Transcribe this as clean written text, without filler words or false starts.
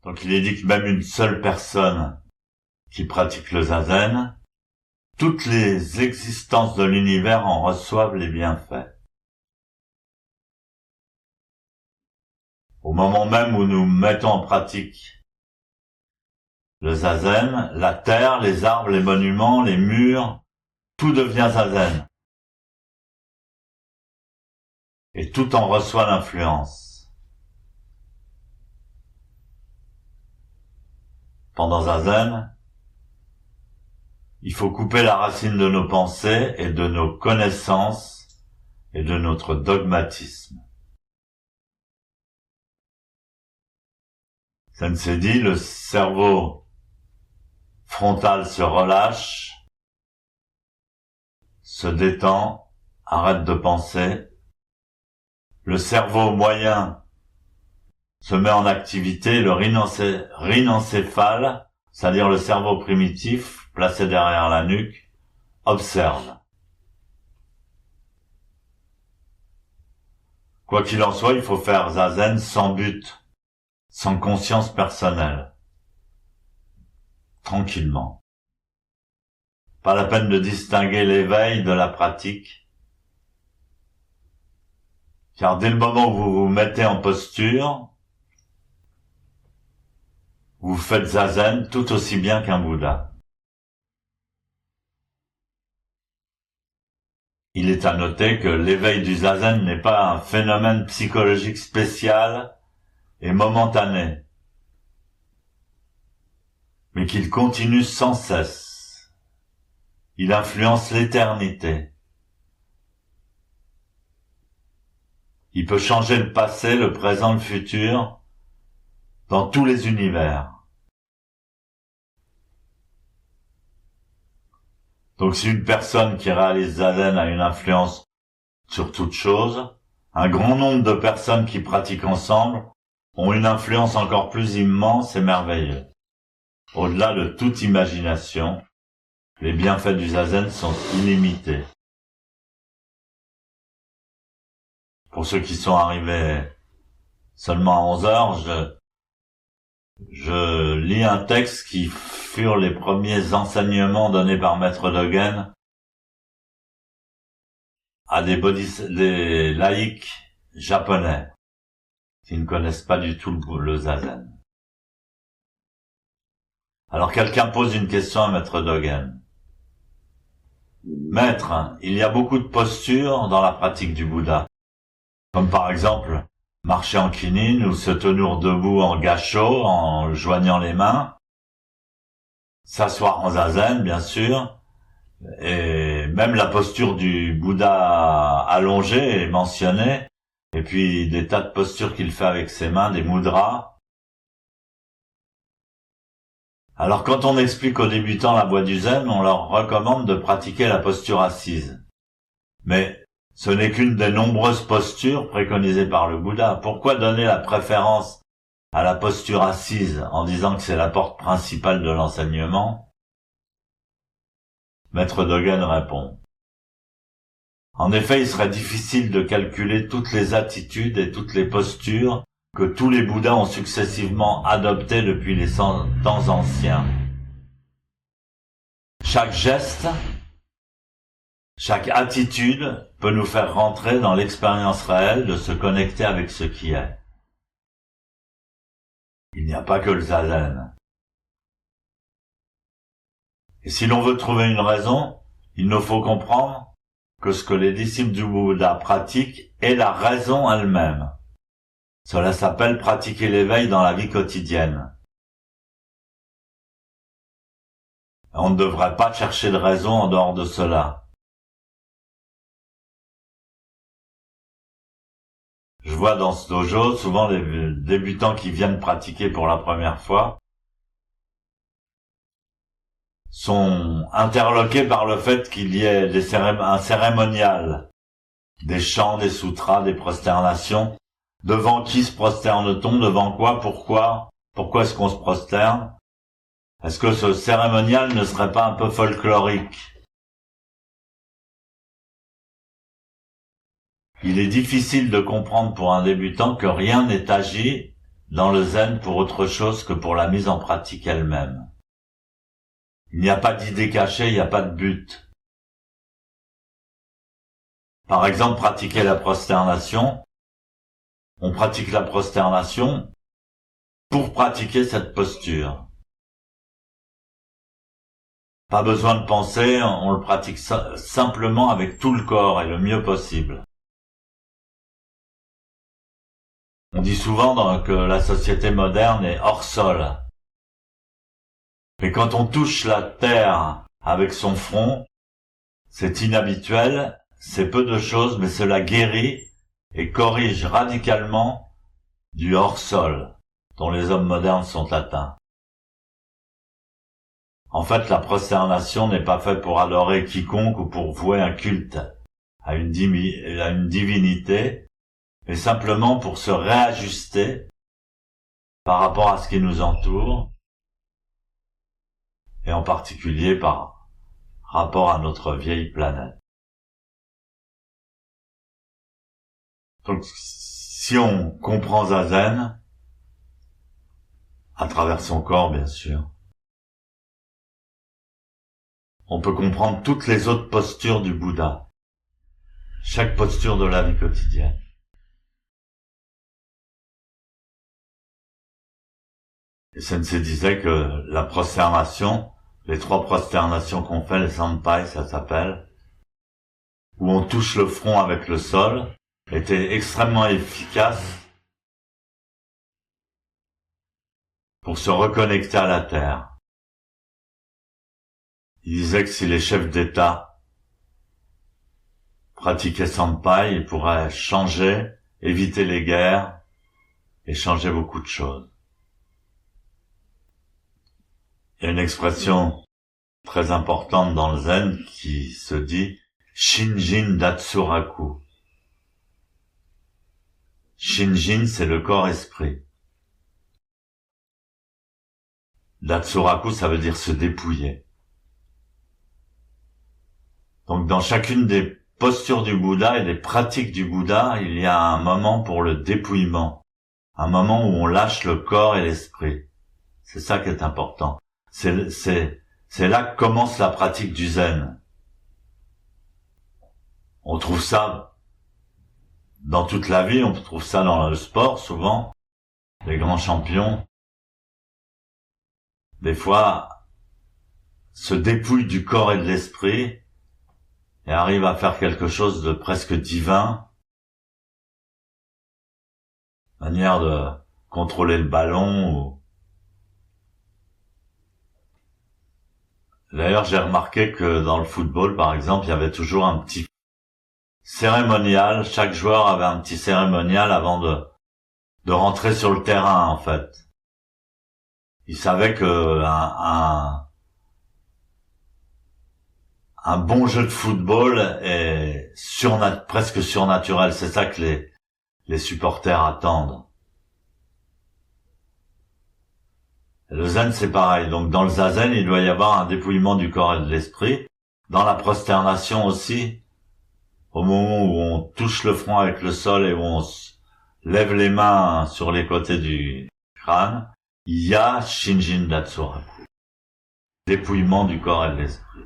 Donc il est dit que même une seule personne qui pratique le zazen, toutes les existences de l'univers en reçoivent les bienfaits. Au moment même où nous mettons en pratique le zazen, la terre, les arbres, les monuments, les murs, tout devient zazen. Et tout en reçoit l'influence. Pendant zazen, il faut couper la racine de nos pensées et de nos connaissances et de notre dogmatisme. Sensei dit, le cerveau frontal se relâche, se détend, arrête de penser. Le cerveau moyen se met en activité, le rhinencéphale, c'est-à-dire le cerveau primitif, placé derrière la nuque, observe. Quoi qu'il en soit, il faut faire zazen sans but, sans conscience personnelle, tranquillement. Pas la peine de distinguer l'éveil de la pratique, car dès le moment où vous vous mettez en posture, vous faites zazen tout aussi bien qu'un Bouddha. Il est à noter que l'éveil du zazen n'est pas un phénomène psychologique spécial et momentané, mais qu'il continue sans cesse. Il influence l'éternité. Il peut changer le passé, le présent, le futur, dans tous les univers. Donc si une personne qui réalise zazen a une influence sur toute chose, un grand nombre de personnes qui pratiquent ensemble ont une influence encore plus immense et merveilleuse. Au-delà de toute imagination, les bienfaits du zazen sont illimités. Pour ceux qui sont arrivés seulement à 11 heures, je lis un texte qui furent les premiers enseignements donnés par Maître Dogen à des laïcs japonais qui ne connaissent pas du tout le zazen. Alors quelqu'un pose une question à Maître Dogen. Maître, il y a beaucoup de postures dans la pratique du Bouddha, comme par exemple marcher en kinine ou se tenir debout en gassho en joignant les mains, s'asseoir en zazen bien sûr, et même la posture du Bouddha allongé est mentionnée, et puis des tas de postures qu'il fait avec ses mains, des mudras. Alors quand on explique aux débutants la voie du zen, on leur recommande de pratiquer la posture assise. Mais ce n'est qu'une des nombreuses postures préconisées par le Bouddha. Pourquoi donner la préférence à la posture assise en disant que c'est la porte principale de l'enseignement? Maître Dogen répond. En effet, il serait difficile de calculer toutes les attitudes et toutes les postures que tous les Bouddhas ont successivement adoptées depuis les temps anciens. Chaque geste, chaque attitude peut nous faire rentrer dans l'expérience réelle de se connecter avec ce qui est. Il n'y a pas que le zazen. Et si l'on veut trouver une raison, il nous faut comprendre que ce que les disciples du Bouddha pratiquent est la raison elle-même. Cela s'appelle pratiquer l'éveil dans la vie quotidienne. On ne devrait pas chercher de raison en dehors de cela. Je vois dans ce dojo souvent les débutants qui viennent pratiquer pour la première fois sont interloqués par le fait qu'il y ait un cérémonial, des chants, des sutras, des prosternations. Devant qui se prosterne-t-on? Devant quoi? Pourquoi est-ce qu'on se prosterne? Est-ce que ce cérémonial ne serait pas un peu folklorique? Il est difficile de comprendre pour un débutant que rien n'est agi dans le zen pour autre chose que pour la mise en pratique elle-même. Il n'y a pas d'idée cachée, il n'y a pas de but. Par exemple, pratiquer la prosternation. On pratique la prosternation pour pratiquer cette posture. Pas besoin de penser, on le pratique simplement avec tout le corps et le mieux possible. On dit souvent que la société moderne est hors sol. Mais quand on touche la terre avec son front, c'est inhabituel, c'est peu de choses, mais cela guérit et corrige radicalement du hors-sol dont les hommes modernes sont atteints. En fait, la prosternation n'est pas faite pour adorer quiconque ou pour vouer un culte à une divinité, mais simplement pour se réajuster par rapport à ce qui nous entoure, et en particulier par rapport à notre vieille planète. Donc, si on comprend Zazen, à travers son corps, bien sûr, on peut comprendre toutes les autres postures du Bouddha, chaque posture de la vie quotidienne. Et Sensei disait que la prosternation, les 3 prosternations qu'on fait, les Sanpai, ça s'appelle, où on touche le front avec le sol, était extrêmement efficace pour se reconnecter à la terre. Il disait que si les chefs d'État pratiquaient Sanpai, ils pourraient changer, éviter les guerres et changer beaucoup de choses. Il y a une expression très importante dans le zen qui se dit Shinjin Datsuraku. Shinjin, c'est le corps-esprit. Datsuraku, ça veut dire se dépouiller. Donc dans chacune des postures du Bouddha et des pratiques du Bouddha, il y a un moment pour le dépouillement, un moment où on lâche le corps et l'esprit. C'est ça qui est important. C'est là que commence la pratique du zen. On trouve ça dans toute la vie, on trouve ça dans le sport souvent. Les grands champions, des fois, se dépouillent du corps et de l'esprit et arrivent à faire quelque chose de presque divin, manière de contrôler le ballon. D'ailleurs, j'ai remarqué que dans le football, par exemple, il y avait toujours un petit cérémonial. Chaque joueur avait un petit cérémonial avant de rentrer sur le terrain, en fait. Il savait que un bon jeu de football est presque surnaturel. C'est ça que les supporters attendent. Et le zen, c'est pareil. Donc, dans le zazen, il doit y avoir un dépouillement du corps et de l'esprit. Dans la prosternation aussi, au moment où on touche le front avec le sol et où on lève les mains sur les côtés du crâne, il y a Shinjin Datsuraku. Dépouillement du corps et de l'esprit.